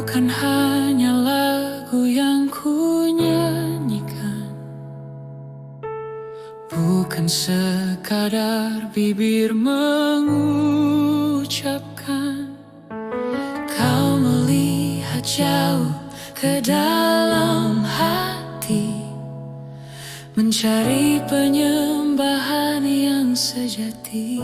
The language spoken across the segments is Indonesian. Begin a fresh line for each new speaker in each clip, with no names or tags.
bukan hanya lagu yang ku nyanyikan, bukan sekadar bibir mengucapkan. Kau melihat jauh ke dalam hati, mencari penyembahan yang sejati.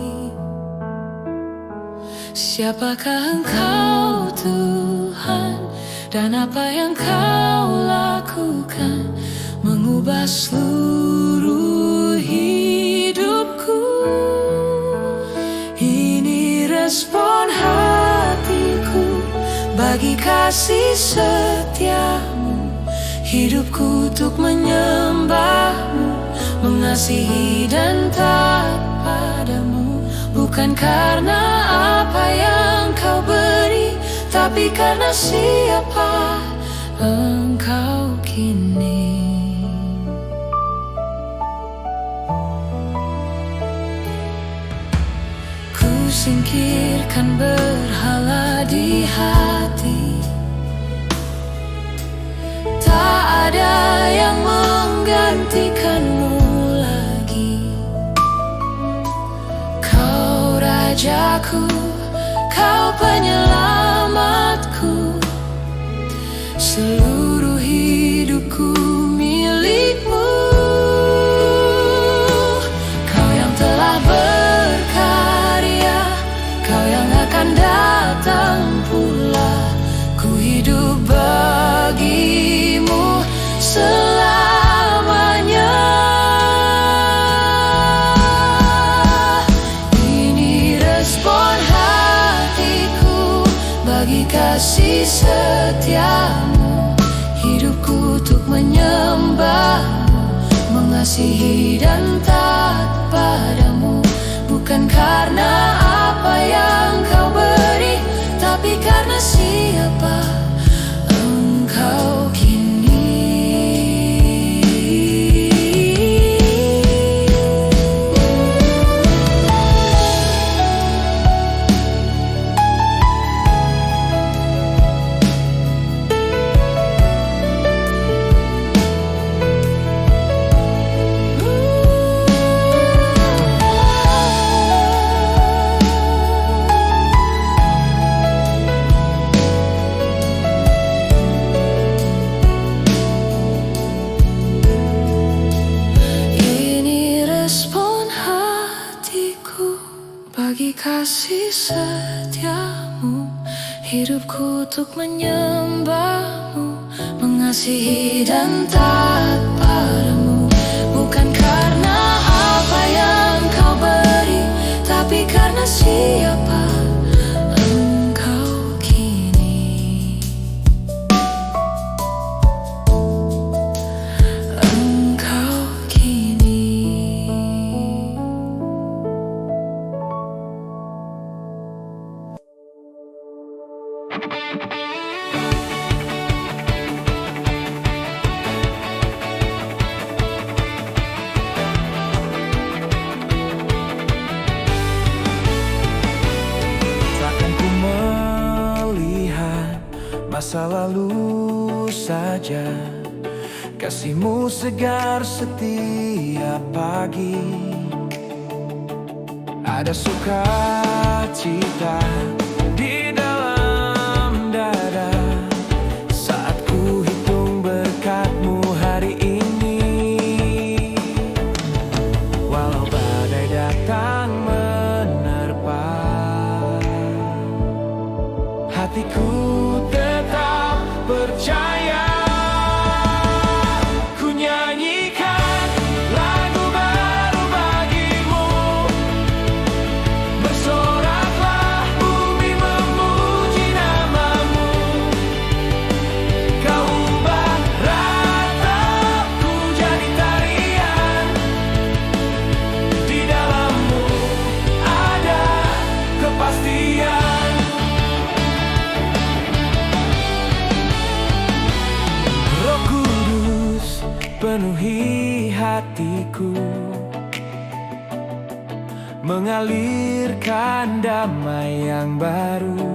Siapakah Engkau Tuhan, dan apa yang Kau lakukan mengubah seluruh hidupku. Ini respon hatiku bagi kasih setiamu. Hidupku untuk menyembahmu, mengasihi dan taat padamu. Bukan karena apa yang Kau beri, tapi karena siapa Engkau kini. Ku singkirkan berhala di hati, tak ada yang menggantikanmu lagi. Kau rajaku, Kau penyelamatku, seluruh hidupku milikmu. Kau yang telah berkarya, Kau yang akan datang pula. Ku hidup bagimu selamanya. Ini respon hatiku bagi kasih setiamu. Hidupku untuk menyembahmu, mengasihi dan taat padamu. Bukan karena apa yang Kau beri, tapi karena siapa Engkau kini. Bagi kasih setiamu, hidupku untuk menyembahmu, mengasihi dan taat padamu. Bukan karena apa yang Kau beri, tapi karena siapa Engkau kini. Engkau kini.
Takkan ku melihat masa lalu saja, kasih-Mu segar setiap pagi. Ada sukacita di dalam dada saat ku hitung berkat-Mu hari ini. Walau badai datang menerpa, hatiku tetap percaya. Ku nyanyikan lagu baru bagi-Mu, bersoraklah bumi memuji nama-Mu. Kau ubah ratapku jadi tarian, di dalam-Mu ada kepastian. Roh Kudus penuhi hatiku, mengalirkan damai yang baru.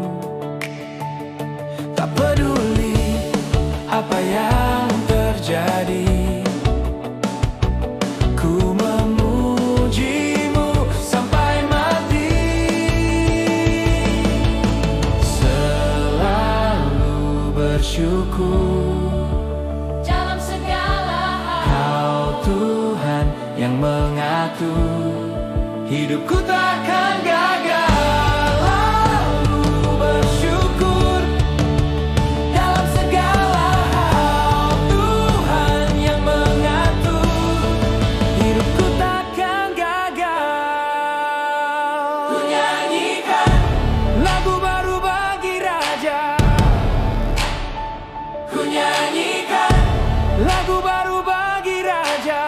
Tak peduli apa yang terjadi. Ku memujimu sampai mati, selalu bersyukur
dalam segala hal.
Kau Tuhan yang mengatur hidupku takkan gagal. Lalu bersyukur dalam segala hal. Tuhan yang mengatur hidupku takkan gagal. Ku nyanyikan lagu baru bagi Raja. Ku nyanyikan lagu baru bagi Raja.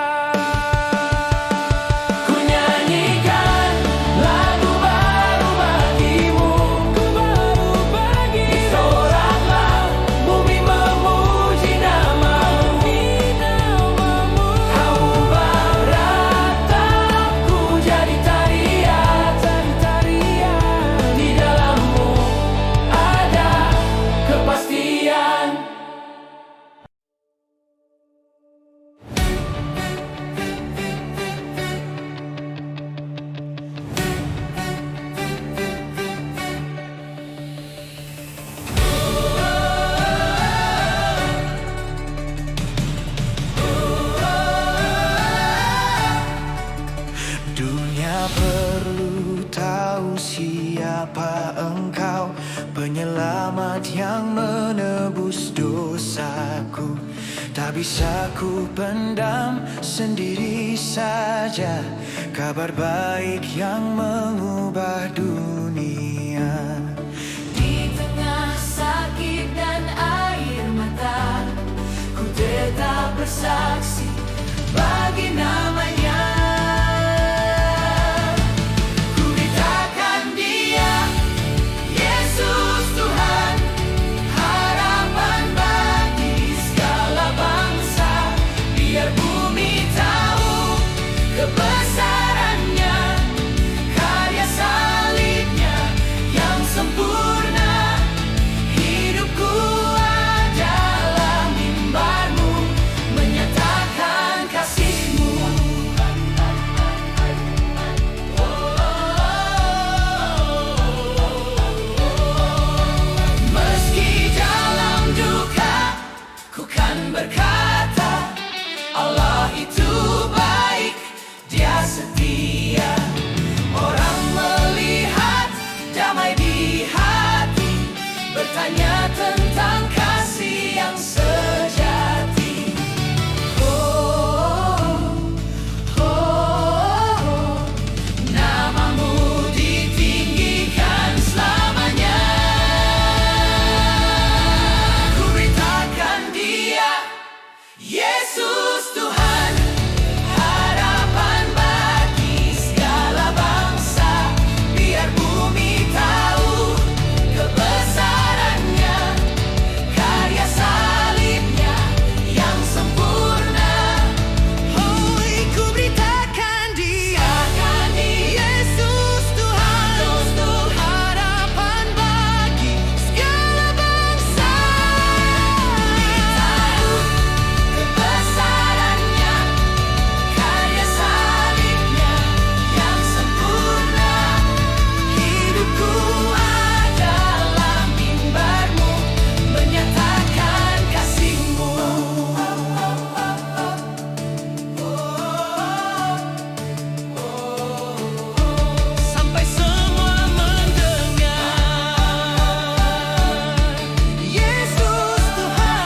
Dunia perlu tahu siapa Engkau, penyelamat yang menebus dosaku. Tak bisa ku pendam sendiri saja kabar baik yang mengubah dunia.
Di tengah sakit dan air mata, ku tetap bersaksi bagi namanya.
Kebesarannya, karya salibnya yang sempurna. Hidupku adalah mimbarmu, menyatakan kasihmu. Meski dalam duka, ku kan berkata, Allah itu baik, Dia setia. Orang melihat damai di hati, bertanya tentang kasih yang sejati. Oh, oh, oh, namamu ditinggikan selamanya. Ku beritakan Dia, Yesus Tuhan, harapan bagi segala bangsa. Biar bumi tahu kebesarannya, karya salibnya yang sempurna. Oh, ku beritakan Dia, Yesus Tuhan, harapan bagi segala bangsa. Kebesarannya, karya salibnya yang sempurna. Hidupku adalah mimbarmu, menyatakan kasihmu. Sampai semua mendengar, Yesus Tuhan.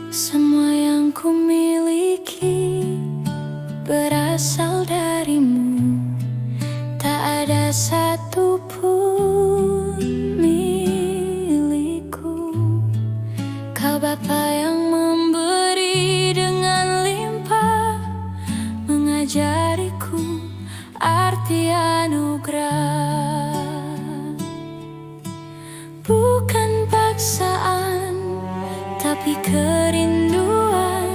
Semua yang ku miliki berasal darimu, tak ada satupun milikku. Kau Bapa yang hati kerinduan,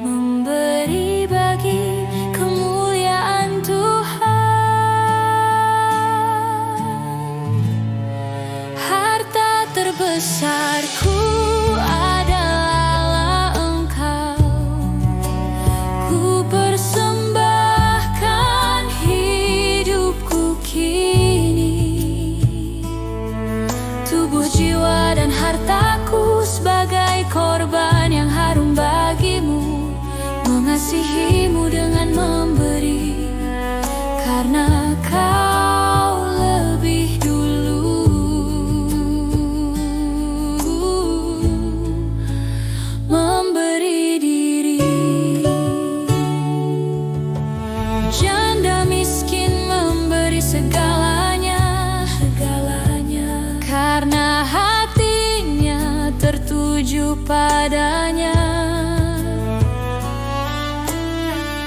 memberi bagi kemuliaan Tuhan. Harta terbesarku adalah Engkau. Ku persembahkan hidupku kini, tubuh, jiwa, dan hartaku sebagai korban yang harum bagimu, mengasihimu dengan memberi, karena Kau lebih dulu memberi diri. Janda miskin memberi segalanya, karena hatinya tertuju padanya.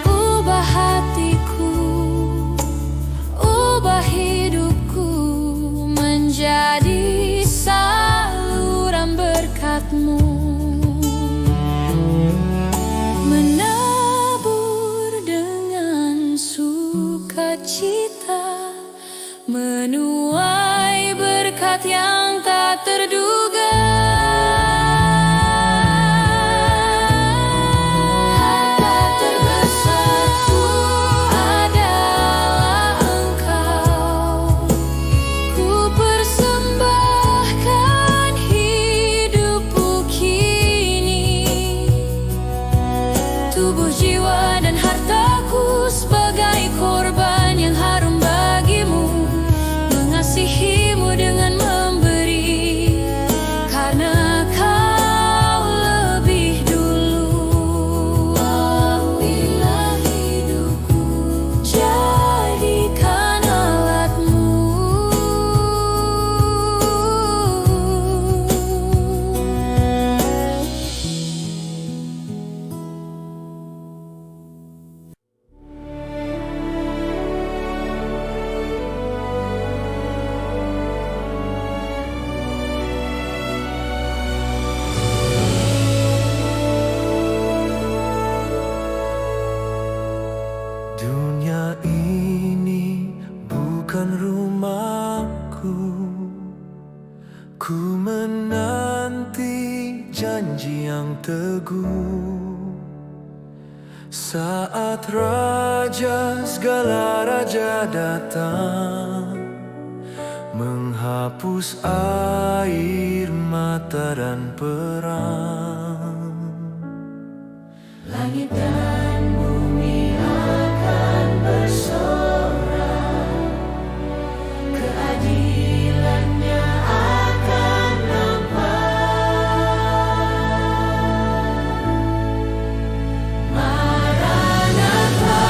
Ubah hatiku, ubah hidupku menjadi saluran berkat-Mu, menabur dengan sukacita, menuai berkat yang tak terduga. Harta terbesarku adalah Engkau. Ku persembahkan hidupku kini, tubuh, jiwa, dan hartaku sebagai korban yang harum bagimu, mengasihimu dengan memberi, karena Kau lebih dulu. Ambillah hidupku, jadikan alat-Mu.
Dunia ini bukan rumahku. Ku menanti janji yang teguh. Saat raja, segala raja datang, menghapus air mata dan perang. Langit dan bumi akan bersorak, keadilannya akan nampak. Maranatha,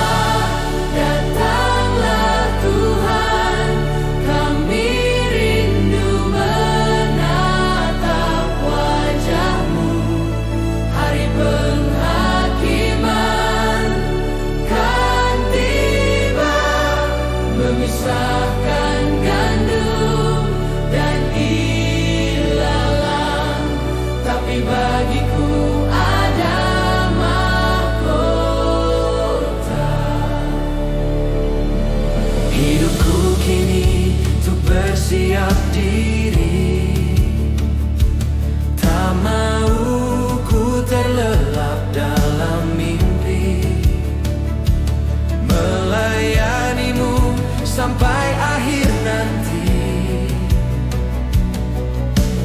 datanglah Tuhan, kami rindu menatap wajah-Mu. Hari penghakiman kan tiba, memisahkan gandum dan ilalang, tapi bagiku ada mahkota. Hidupku kini untuk bersiap diri, tak mau ku terlelap dalam mimpi, melayani-Mu sampai akhir nanti,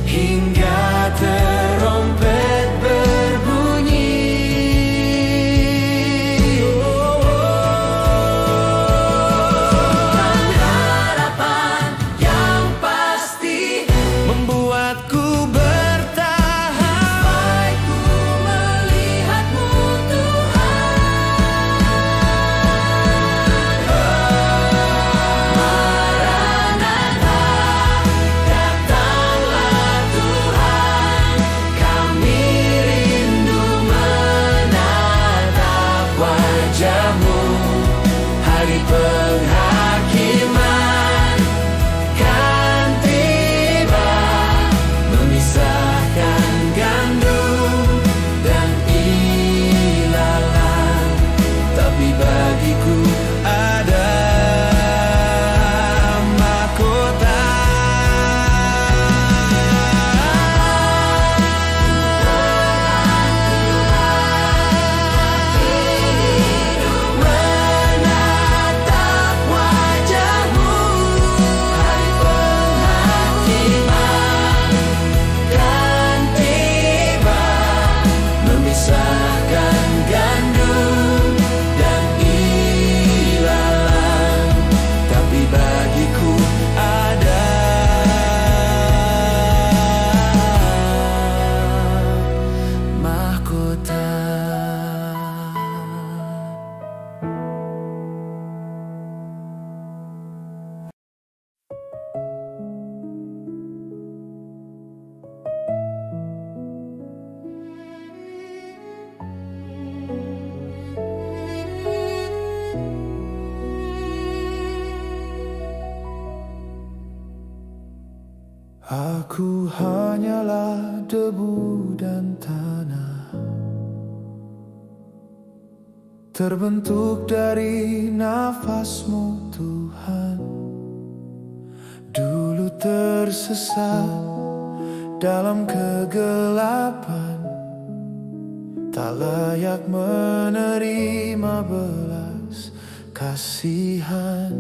hingga terompet berbunyi. Dan harapan yang pasti membuatku bertahan, sampai ku melihat-Mu Tuhan. Maranatha, datanglah Tuhan. hanyalah debu dan tanah, terbentuk dari nafasmu Tuhan. Dulu tersesat dalam kegelapan, tak layak menerima belas kasihan.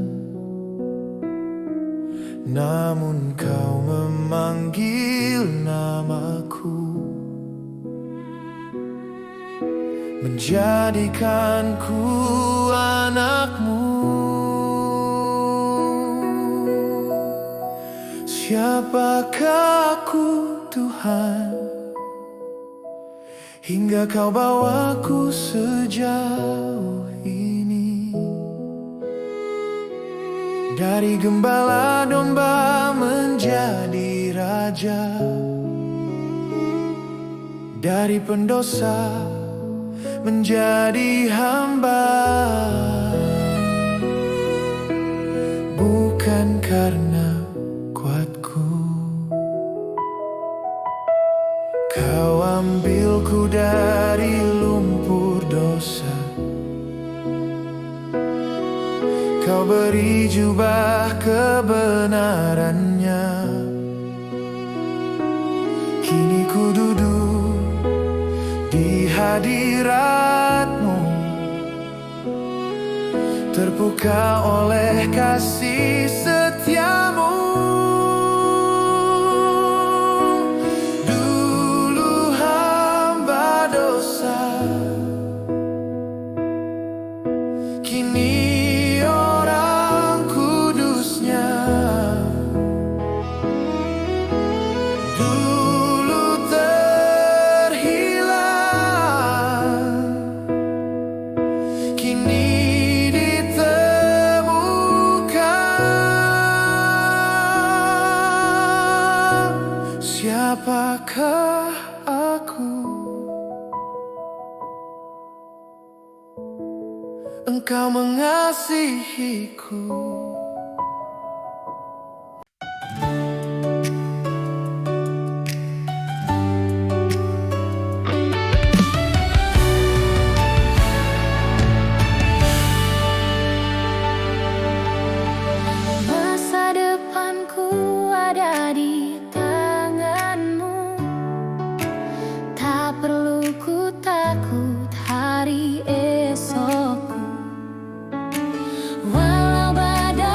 Namun kau memanggil namaku, menjadikanku anakmu. Siapakah aku Tuhan, hingga kau bawaku sejauh ini? Dari gembala domba menjadi raja, dari pendosa menjadi hamba. Bukan karena kuatku, kau ambilku dari lumpur dosa. Kau beri jubah kebenarannya. Kini ku duduk di hadiratmu, terpukau oleh kasih setiamu. Dulu hamba dosa, kini siapakah aku? Engkau mengasihiku.
Masa depanku ada di perlu ku takut hari esokku, walau badai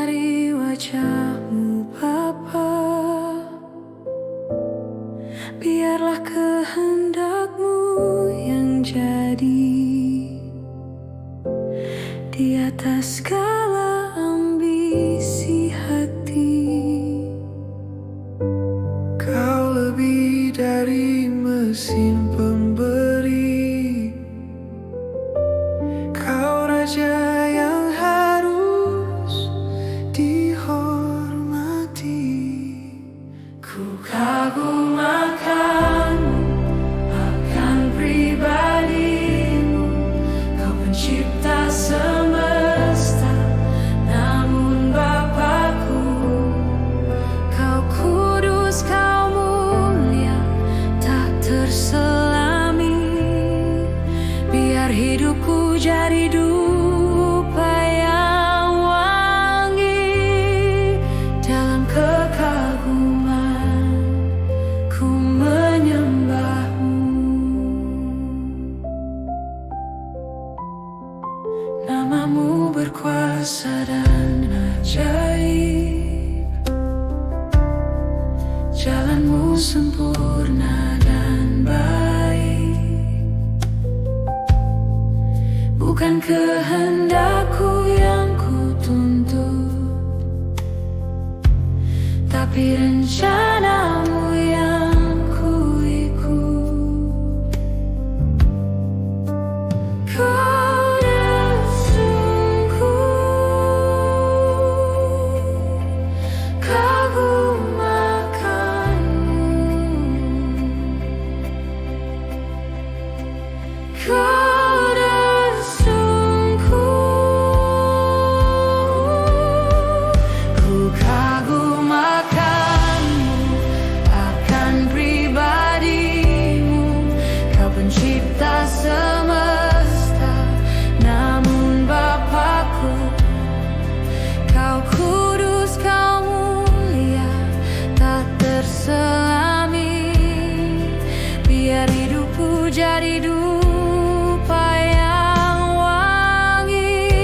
dari wajahmu Bapa. Biarlah kehendak-Mu yang jadi di atas segala ambisi hati.
Kau lebih dari mesin pemberi, Kau Raja yang harus dihormati. Ku kagum akan-Mu, akan pribadi-Mu. Kau pencipta semesta, namun Bapakku. Kau kudus, Kau mulia, tak terselami. Biar hidupku jadi dupa yang wangi. Dalam kekaguman ku menyembah-Mu. Nama-Mu berkuasa dan ajaib, jalan-Mu sempurna dan baik. Bukan kehendakku yang ku tuntut, tapi rencana-Mu yang ku ikut. Kau dah sungguh kagum akan-Mu. Kau dah sungguh, ku kagum akan-Mu, akan pribadi-Mu. Kau pencipta semesta, namun Bapakku. Kau kudus, Kau mulia, tak terselami. Biar hidupku jadi dupa yang wangi.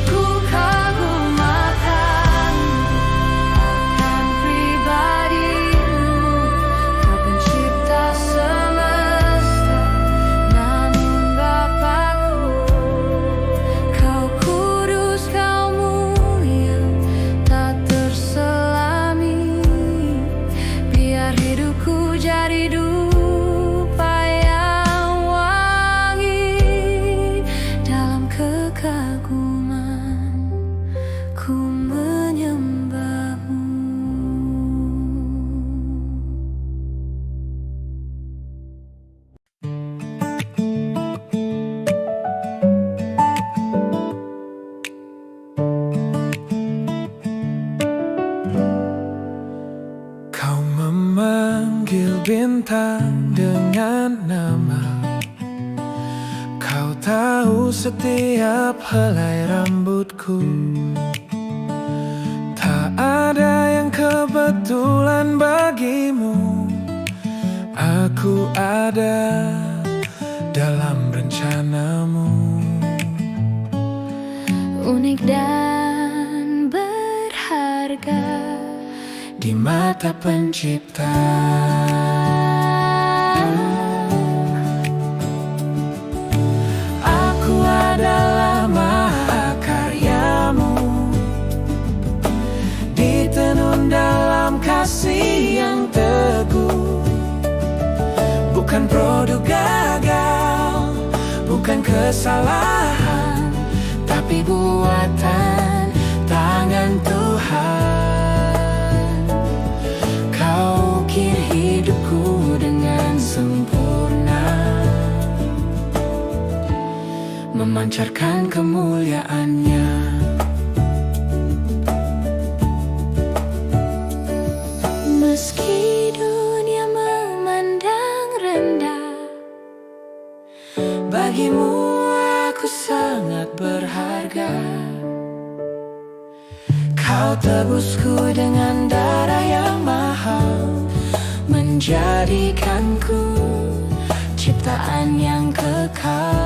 Ku kagum akan-Mu, akan pribadi-Mu. Kau pencipta semesta, namun Bapakku. Kau kudus, Kau mulia, tak terselami. Biar hidupku jadi dupa yang wangi. Dalam kekaguman ku menyembah-Mu. Kau memanggil bintang dengan nama, Kau tahu setiap helai rambutku. Tak ada yang kebetulan bagimu. Aku ada dalam rencana-Mu.
Unik dan berharga
Di mata pencipta, aku adalah mahakarya-Mu, ditenun dalam kasih yang teguh. Bukan produk gagal, bukan kesalahan, tapi buatan tangan Tuhan. Kau ukir hidupku dengan sempurna, memancarkan kemuliaan-Nya.
Meski dunia memandang rendah,
Bagimu aku sangat berharga. Kau tebusku dengan darah yang mahal, menjadikanku ciptaan yang kekal.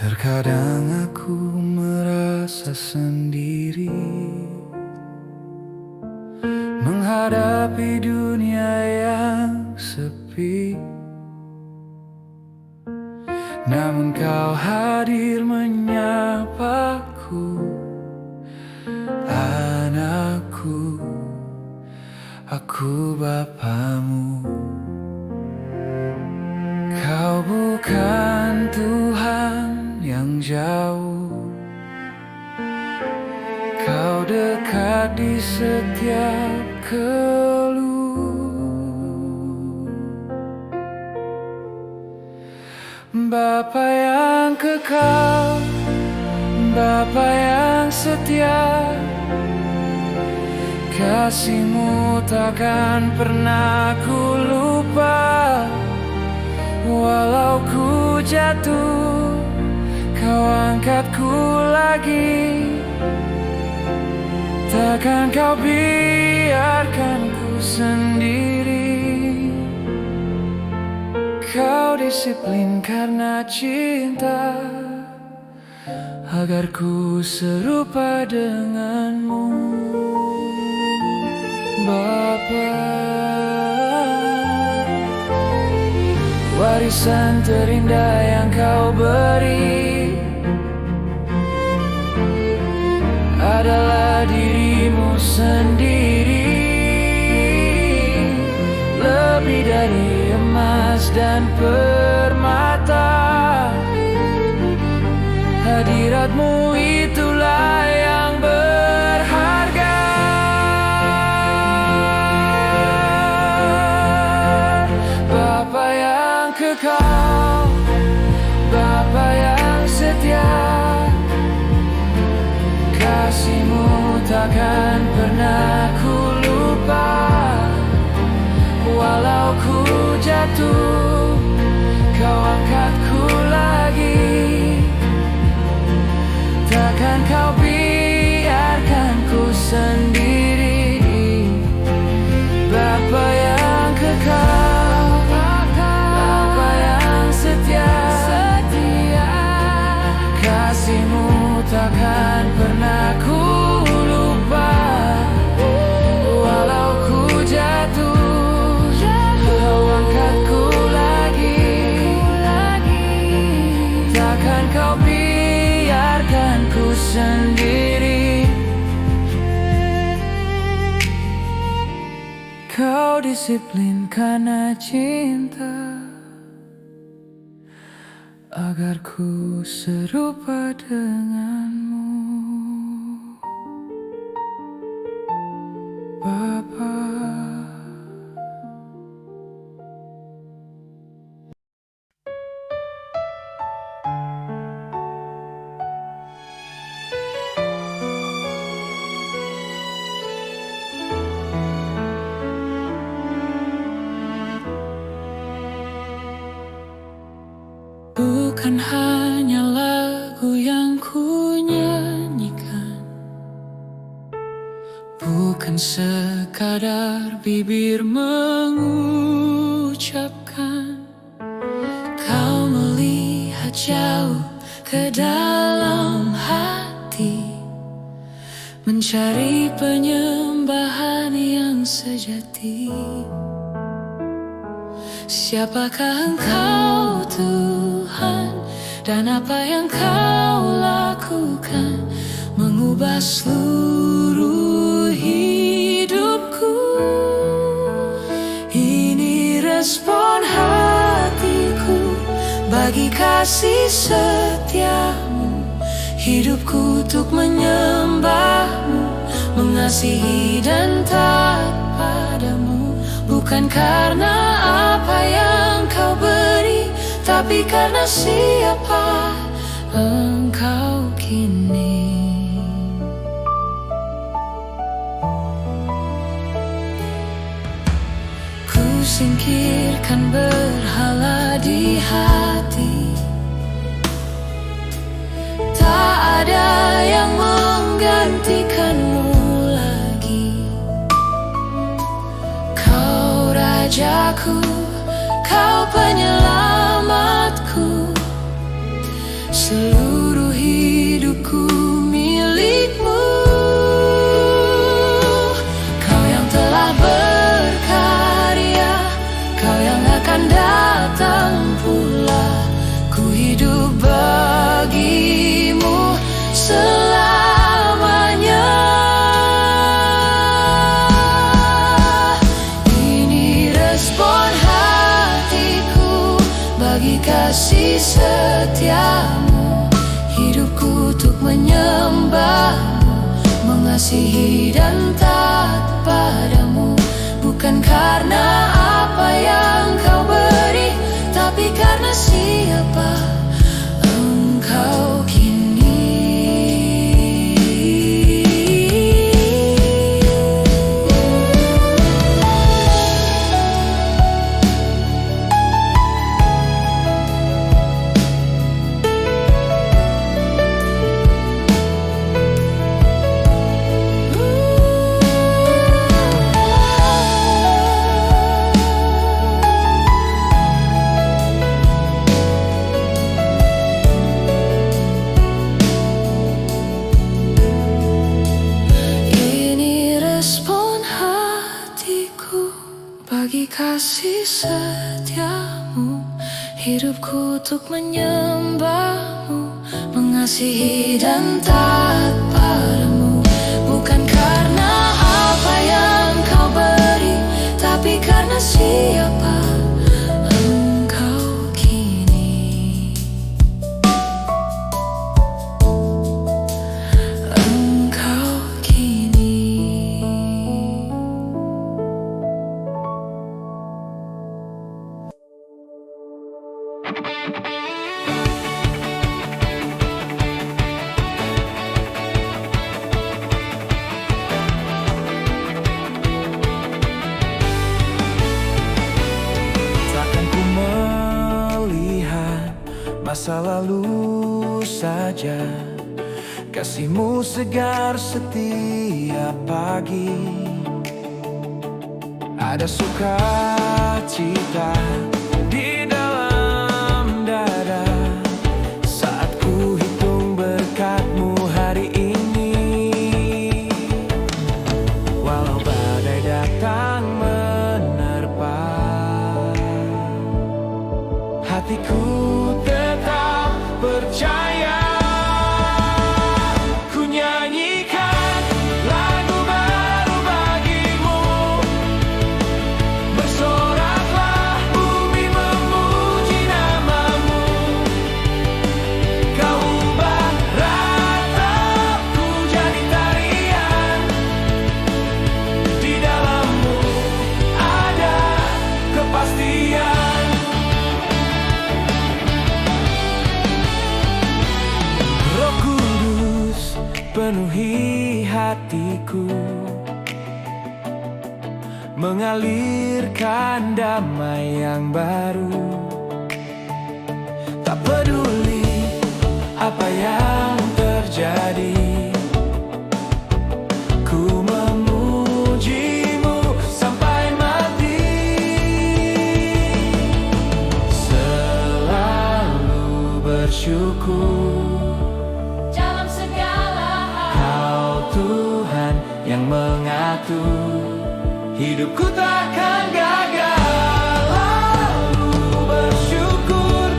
Terkadang aku merasa sendiri menghadapi dunia yang sepi. Namun kau hadir menyapaku, anakku, aku bapamu. Kau bukan Tuhan yang jauh, kau dekat di setiap keluh. Bapa yang kekal, Bapa yang setia, kasih-Mu takkan pernah ku lupa. Walau ku jatuh, Kau angkatku lagi. Takkan Kau biarkan ku sendiri. Kau disiplin karena cinta, agar ku serupa denganmu, Bapa. Warisan terindah yang Kau beri adalah diri-Mu sendiri. Lebih dari emas dan permata, hadirat-Mu itulah yang berharga. Bapa yang kekal, Bapa yang setia, kasih-Mu takkan pernah ku lupa. Walau ku jatuh, Kau angkatku lagi. Takkan Kau biarkan ku sendiri. Bapa yang kekal, Bapa yang setia, kasih-Mu takkan pernah ku lupa. Walau ku jatuh, Kau angkatku lagi. Takkan Kau biarkan ku sendiri. Kau disiplin karena cinta, agar ku serupa denganmu, Bapa. Bukan hanya lagu yang ku nyanyikan, bukan sekadar bibir mengucapkan. Kau melihat jauh ke dalam hati, mencari penyembahan yang sejati. Siapakah Engkau Tuhan, dan apa yang Kau lakukan mengubah seluruh hidupku. Ini respon hatiku bagi kasih setia-Mu. Hidupku untuk menyembah-Mu, mengasihi dan taat padamu. Bukan karena apa yang Kau beri, tapi karena siapa Engkau kini. Ku singkirkan berhala di hati, tak ada yang menggantikan-Mu lagi. Kau Rajaku, Kau penyelamatku.
akan datang pula. Ku hidup bagimu selamanya. Ini respon hatiku bagi kasih setiamu. Hidupku untuk menyembahmu, mengasihi dan taat padamu. Bukan karena apa yang kau beri, tapi karena siapa engkau kini. Bagi kasih setiamu, hidupku untuk menyembahmu, mengasihi dan taat padamu. Bukan karena apa yang kau beri, tapi karena siapa engkau kini. Engkau kini.
Takkan ku melihat masa lalu saja, kasihmu segar setiap pagi. Ada sukacita di dalam dada saat ku hitung berkatmu hari ini. Walau badai datang menerpa, hatiku tetap percaya. Ku nyanyikan lagu baru bagimu, bersoraklah bumi memuji namamu. Kau ubah ratapku jadi tarian, di dalammu ada kepastian. Roh Kudus penuhi hatiku, mengalirkan damai yang baru. Tak peduli apa yang terjadi, ku memujimu sampai mati. Selalu bersyukur
Dalam segala hal,
Kau Tuhan yang mengatur hidupku, takkan gagal. Lalu bersyukur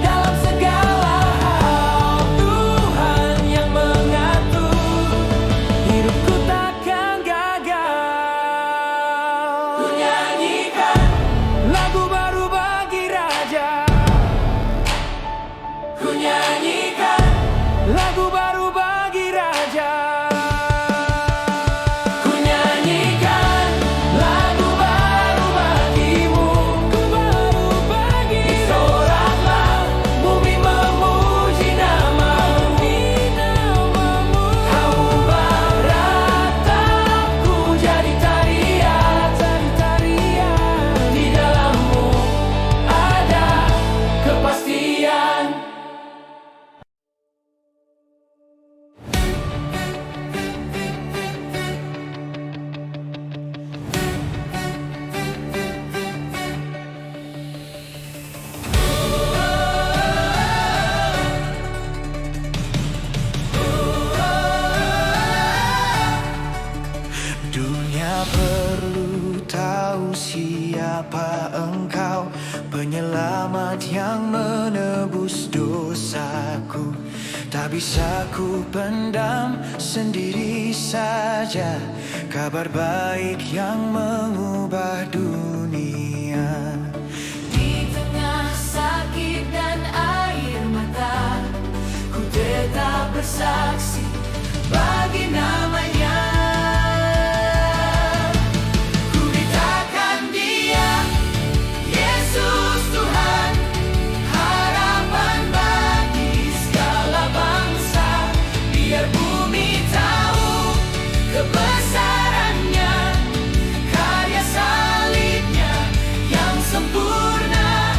dalam segala hal, Tuhan yang mengatur hidupku, takkan gagal. Ku nyanyikan lagu baru bagi Raja, ku nyanyikan lagu baru bagi Raja. Ku nyanyikan lagu baru rahmat yang menebus dosaku. Tak bisa ku pendam sendiri saja kabar baik yang mengubah dunia.
Di tengah sakit dan air mata, ku tetap bersaksi bagi namanya. Ku beritakan Dia, Yesus Tuhan, harapan bagi segala bangsa. Biar bumi tahu kebesarannya, karya salibnya yang sempurna.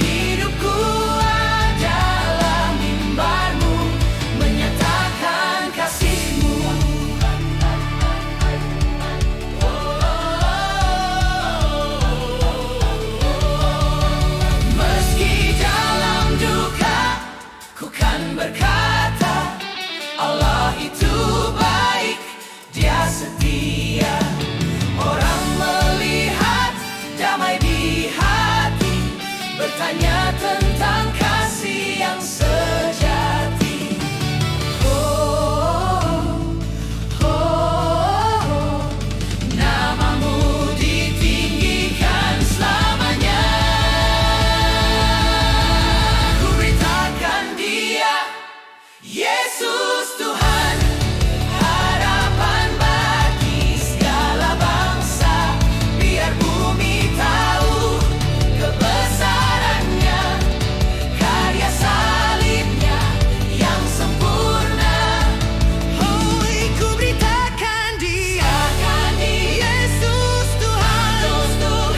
Hidupku adalah mimbarmu, menyatakan kasih-Mu. Meski dalam duka, ku kan berkata, Allah itu baik, Dia setia. Orang melihat damai di hati, bertanya tentang kasih yang sejati. Namamu ditinggikan selamanya. Ku beritakan Dia, Yesus Tuhan, harapan bagi segala bangsa. Biar bumi tahu kebesarannya, karya salibnya yang sempurna. Ku beritakan Dia, Yesus Tuhan,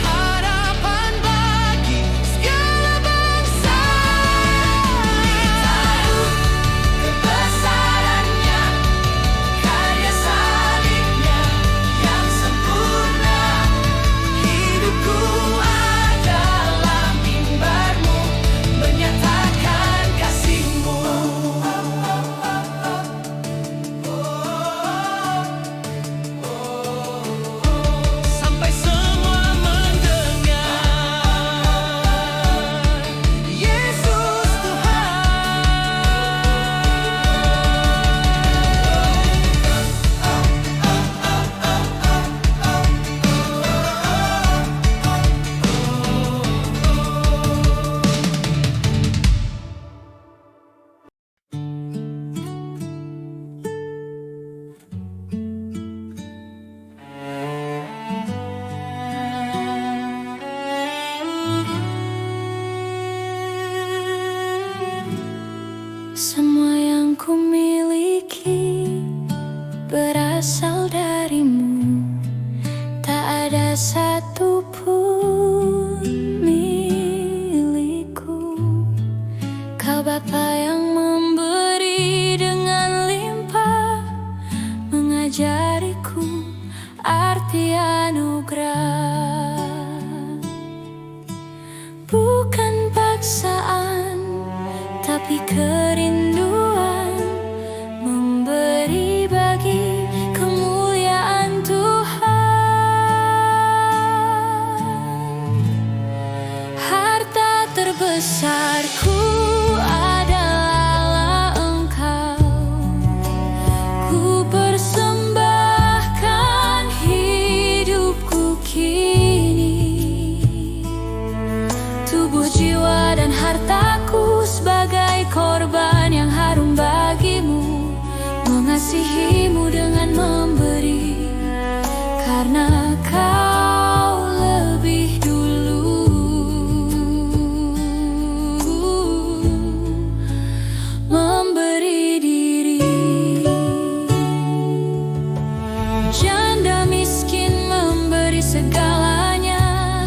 harapan bagi segala bangsa. Tahu kebesarannya, karya salibnya yang sempurna. Hidupku adalah mimbarmu, menyatakan kasih-Mu. Sampai semua mendengar, Yesus Semua yang ku miliki berasal dari-Mu, tak ada satu pun milikku. Kau Bapa yang memberi dengan limpah, mengajariku arti anugerah. Bukan paksaan, tapi kerinduan, memberi bagi kemuliaan Tuhan. Harta terbesarku adalah Engkau. Ku persembahkan hidupku kini, tubuh, jiwa, dan hartaku sebagai korban yang harum bagi-Mu, mengasihi-Mu dengan memberi, karena Kau lebih dulu memberi diri. Janda miskin memberi segalanya,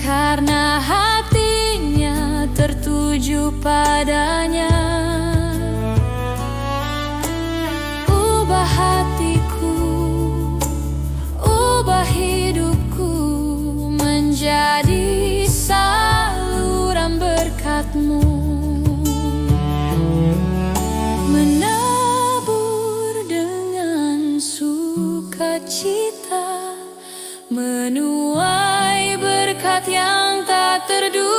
karena hatinya tertuju padanya. Ubah hatiku, ubah hidupku menjadi saluran berkat-Mu, menabur dengan sukacita, menuai berkat yang tak terduga.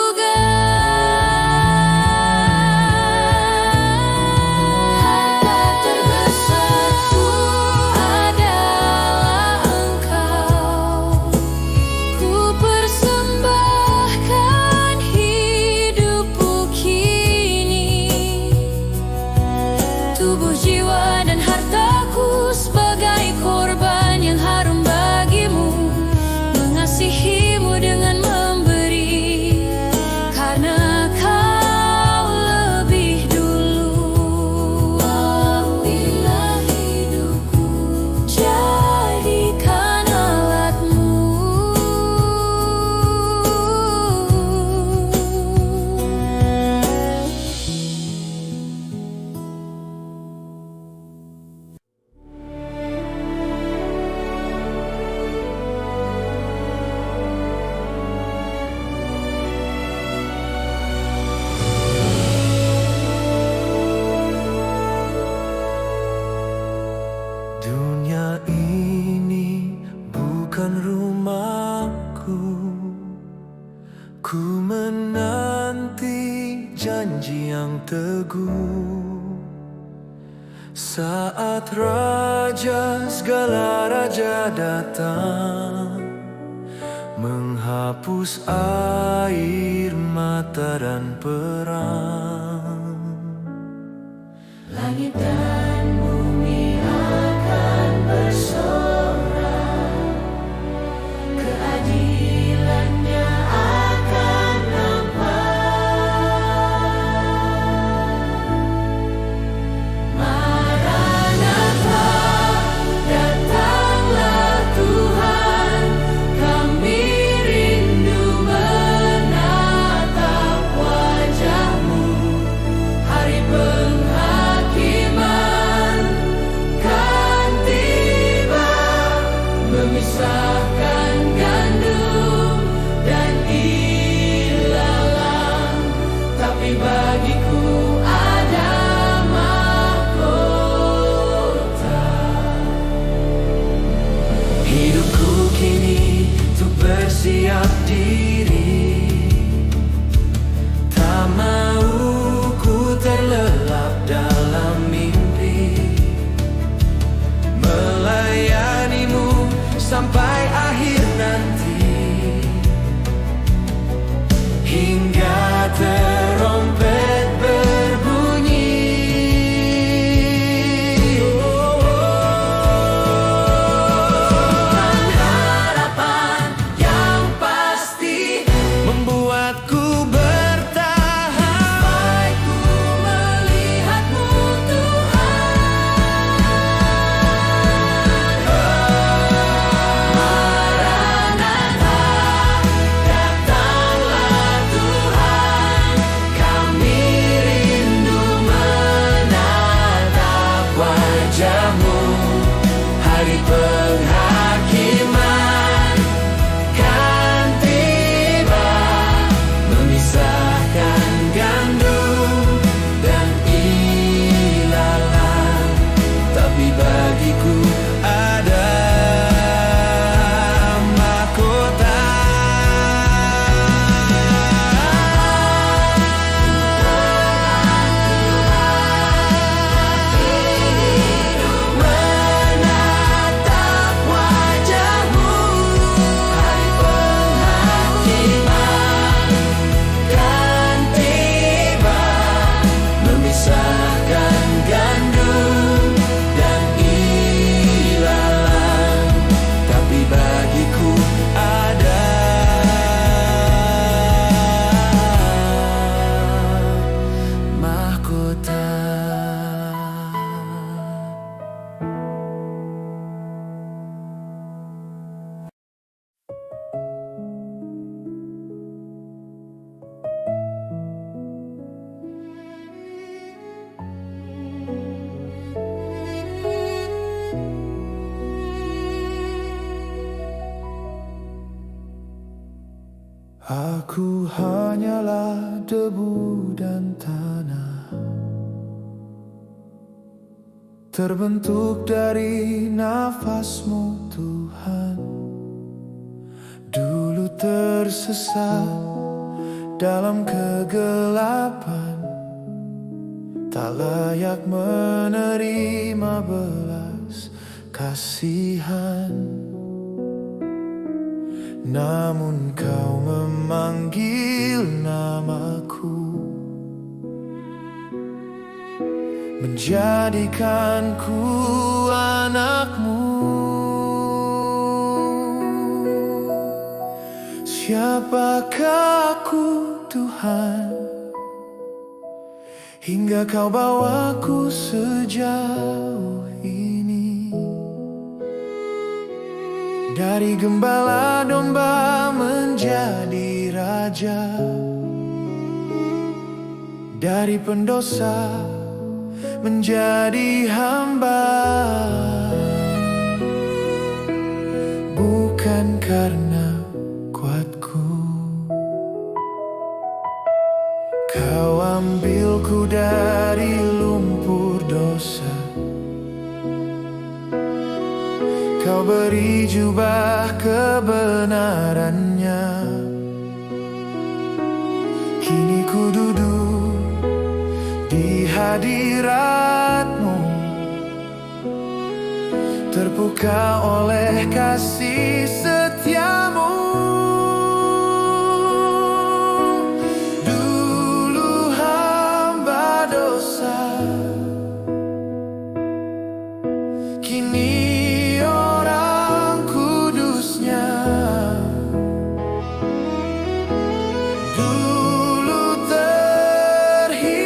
Ku menanti janji yang teguh saat raja, segala raja datang, menghapus air mata dan perang.
Langit dan bumi akan bersorak, keadilannya akan nampak. Maranatha, datanglah Tuhan, kami rindu menatap wajah-Mu. Hari penghakiman kan tiba, memisahkan gandum dan ilalang, tapi bagiku ada mahkota.
Hidupku kini untuk bersiap diri, tak mau ku terlelap dalam mimpi, melayanimu sampai akhir nanti, hingga terompet berbunyi. Harapan yang pasti membuatku bertahan sampai ku melihat-Mu, Tuhan. Maranatha, datanglah Tuhan, kami rindu menatap wajah-Mu. Hari penghakiman kan tiba, memisahkan gandum dan ilalang, tapi bagiku ada mahkota. Menatap wajah-Mu, hari penghakiman kan tiba, memisahkan gandum dan ilalang, tapi bagiku ada mahkota. Aku hanyalah debu dan tanah, terbentuk dari nafas-Mu, Tuhan. Dulu tersesat dalam kegelapan, tak layak menerima belas kasihan. Namun Kau memanggil namaku, menjadikanku anak-Mu. Siapakah aku, Tuhan, hingga Kau bawaku sejauh ini? Dari gembala domba menjadi raja, dari pendosa menjadi hamba. Bukan karena kuatku, Kau ambilku dari lumpur dosa, Kau beri jubah kebenarannya. ku duduk di hadiratmu, terpukau oleh kasih setiamu. Dulu hamba dosa, kini orang kudusnya. Dulu terhilang,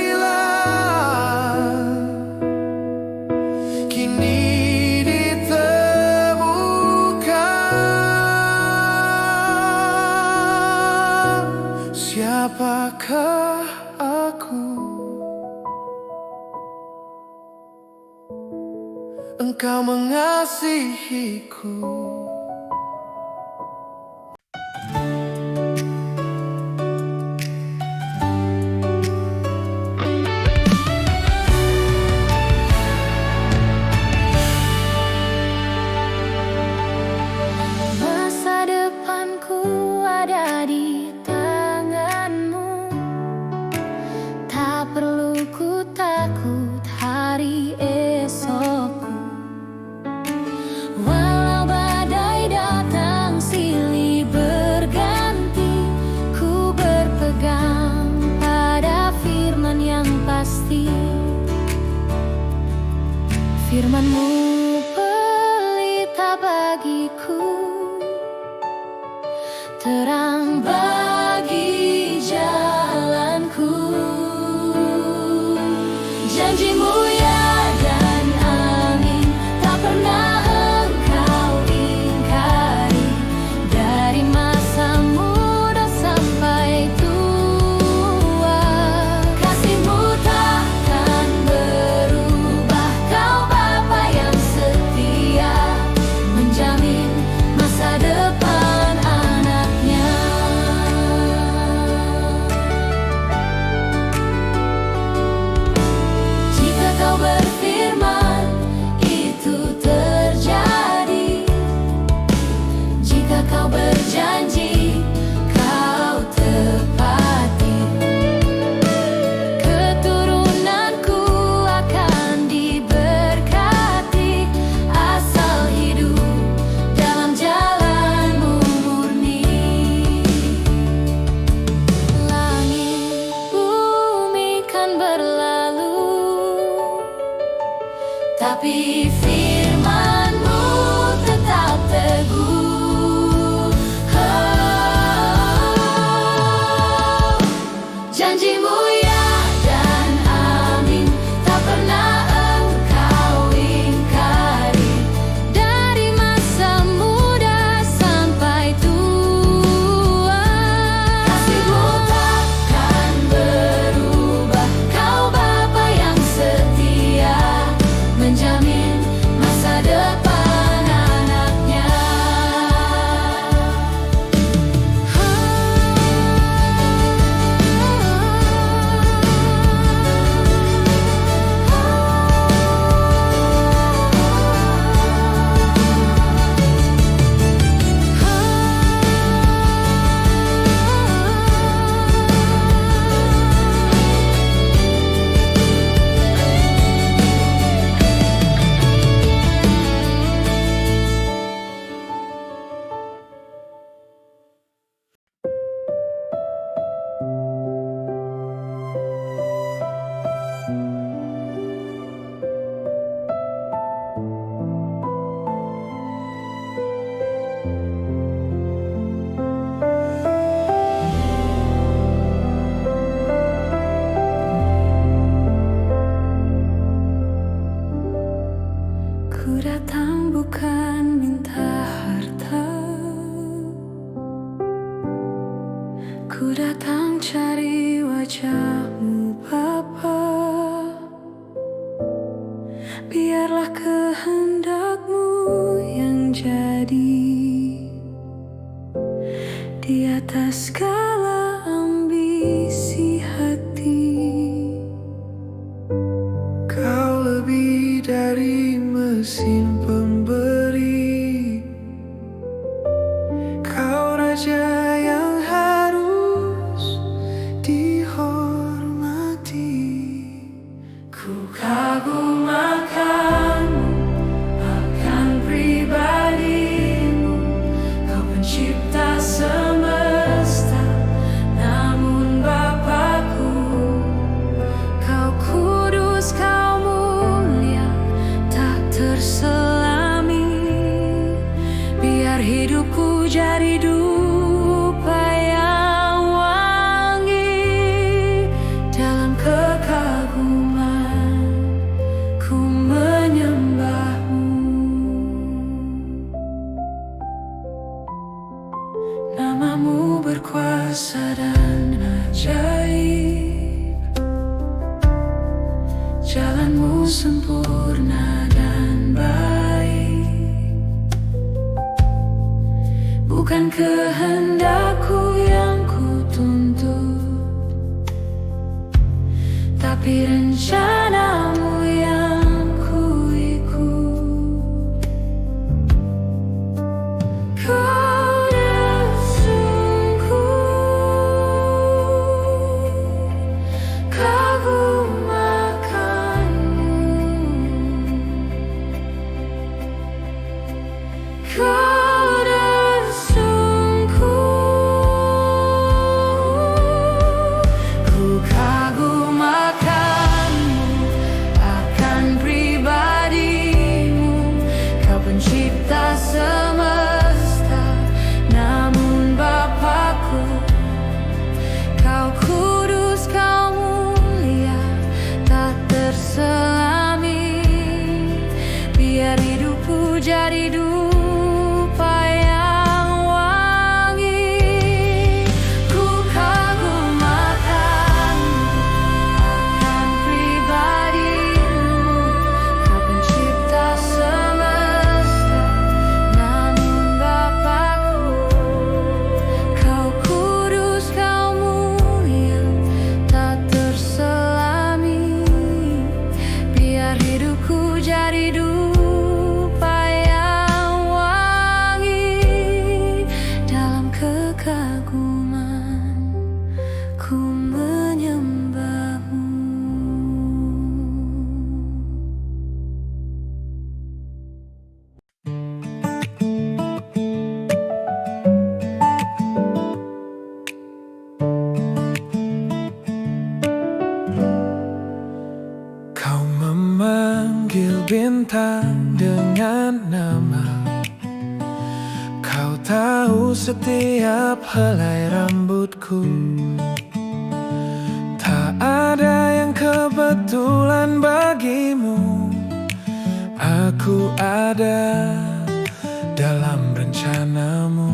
kini ditemukan. Siapakah aku? Engkau mengasihiku.
Masa depanku ada di tanganmu, tak perlu ku takut hari esokku. Walau badai datang silih berganti, ku berpegang pada firman yang pasti. Firman-Mu pelita bagiku, terang bagi jalanku. Janji-Mu ya dan amin, tak pernah Engkau ingkari. Dari masa muda sampai tua, kasih-Mu takkan berubah. Kau Bapa yang setia, menjamin masa depan anaknya. Jika Kau berfirman, itu terjadi. Jika Kau berjanji, Kau tepati. Keturunanku akan diberkati, asal hidup dalam jalan-Mu murni. Langit bumi kan berlalu, tapi firman-Mu tetap teguh. Oh, janji-Mu ya dan amin, tak pernah Engkau ingkari. Dari masa muda sampai tua, kasih-Mu takkan berubah. Kau Bapa yang setia, menjamin masa depan anaknya. Ku datang bukan minta harta, ku datang cari wajah-Mu Bapa. Biarlah kehendak-Mu yang jadi di atas segala ambisi hati.
Kau lebih dari mesin pemberi, Kau Raja yang harus dihormati. perkasa dan ajaib. Jalanmu sempurna dan baik. Bukan kehendakku yang kutuntut, tapi rencanamu yang kuikut. Kau dah sungguh kagum akanmu. Kau dah sungguh ku kagum akanmu, akan pribadimu. Kau pencipta semesta, namun Bapakku. Kau kudus, kau mulia, tak terselami. Biar hidupku jadi dupa yang wangi. Ku kagum akanmu, akan pribadimu. Kau pencipta semesta, namun Bapakku. Kau kudus, kau mulia, tak terselami. Biar hidupku jadi dupa yang wangi. Dalam kekaguman ku menyembahmu. Kau memanggil bintang dengan nama. Kau tahu setiap helai rambutku. Tak ada yang kebetulan bagimu. Aku ada dalam rencanamu.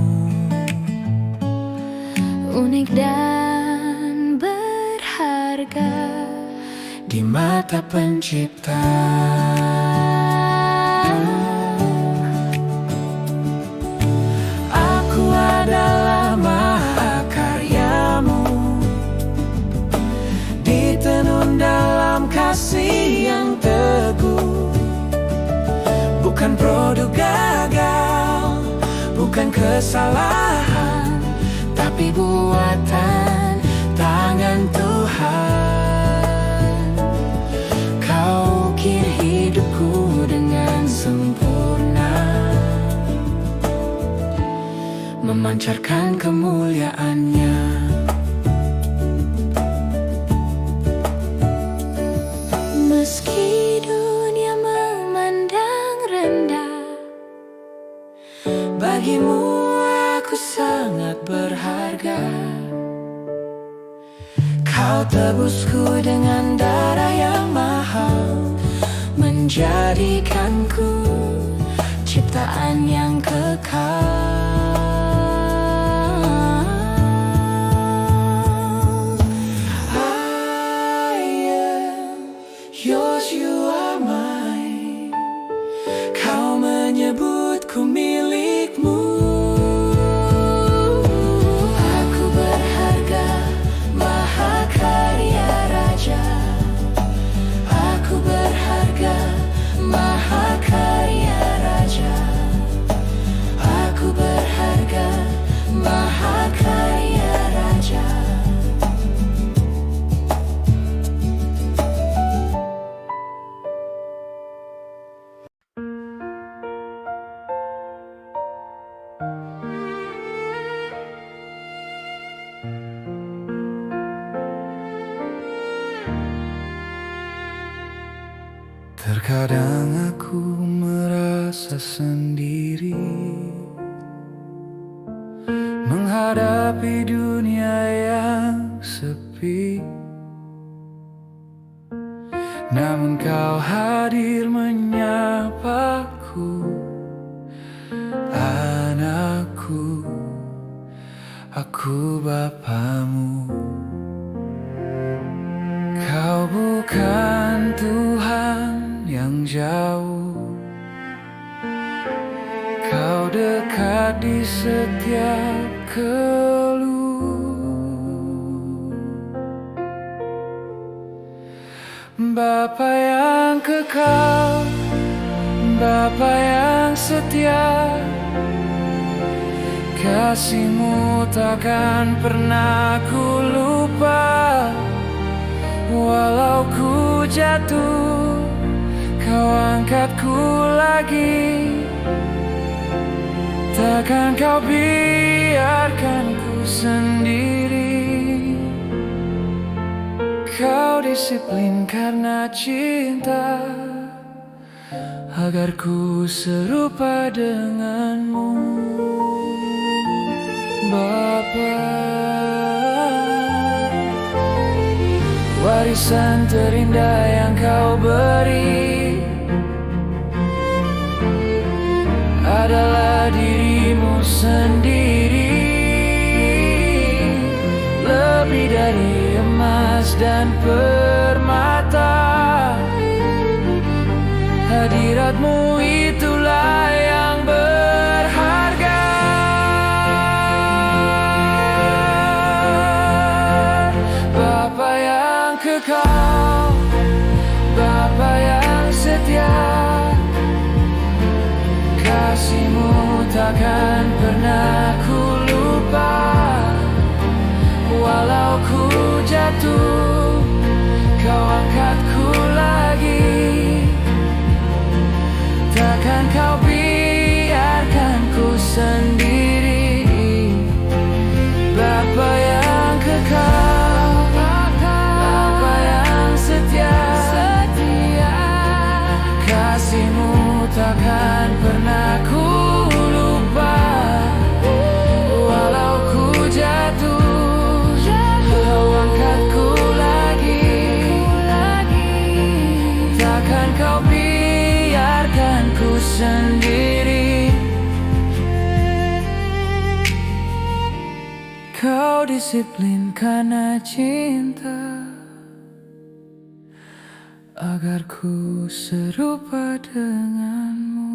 Unik dan berharga
Di mata pencipta, aku adalah mahakaryamu, ditenun dalam kasih yang teguh. Bukan produk gagal, bukan kesalahan, tapi buatan tangan Tuhan. Kau ukir hidupku dengan sempurna, memancarkan kemuliaannya.
meski dunia memandang rendah.
Bagimu aku sangat berharga. Kau tebusku dengan darah yang mahal, menjadikanku ciptaan yang kekal. I am yours, you are mine. Kau menyebutku milikmu. Aku berharga, mahakarya raja. Aku berharga, mahakarya raja. Aku berharga, mahakarya raja. Terkadang aku merasa sendiri menghadapi dunia yang sepi. Namun kau hadir menyapaku, anakku. Aku Aku Bapamu. Kau bukan Tuhan yang jauh, Kau dekat di setiap keluh. Bapa yang kekal, Bapa yang setia, kasih-Mu takkan pernah ku lupa. Walau ku jatuh, Kau angkatku lagi. Takkan Kau biarkan ku sendiri. Kau disiplin karena cinta, agar ku serupa denganmu. Bapa, warisan terindah yang Kau beri adalah diri-Mu sendiri. Lebih dari emas dan permata, hadirat-Mu itulah yang berharga. Bapa yang kekal, Bapa yang setia, kasih-Mu takkan pernah ku lupa. Walau ku jatuh, Kau angkatku lagi. Takkan Kau biarkan ku sendiri. Bapa yang kekal, Bapa yang setia, kasih-Mu takkan pernah ku lupa. Walau ku jatuh, Kau angkatku lagi. Takkan Kau biarkan ku sendiri. Kau disiplin karena cinta, agar ku serupa denganmu.